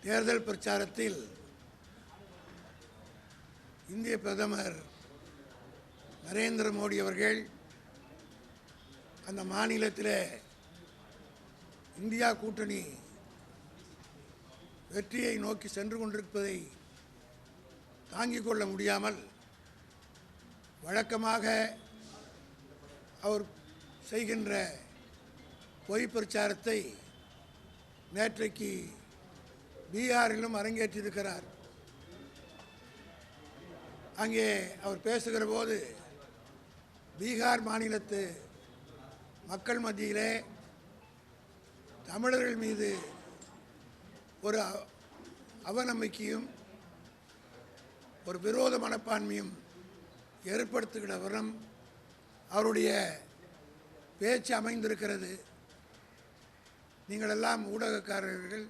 தேர்தல் பிரச்சாரத்தில் இந்திய பிரதமர் நரேந்திர மோடி அவர்கள் அந்த மாநிலத்தில் இந்தியா கூட்டணி வெற்றியை நோக்கி சென்று கொண்டிருப்பதை தாங்கிக் கொள்ள முடியாமல் வழக்கமாக அவர் செய்கின்ற பொய் பிரச்சாரத்தை நேற்றைக்கு பீகாரிலும் அரங்கேற்றியிருக்கிறார். அங்கே அவர் பேசுகிற போது பீகார் மாநிலத்து மக்கள் மத்தியிலே தமிழர்கள் மீது ஒரு அவநம்பிக்கையும் ஒரு விரோத மனப்பான்மையும் ஏற்படுத்துகிற விதம் அவருடைய பேச்சு அமைந்திருக்கிறது. நீங்களெல்லாம் ஊடகக்காரர்கள்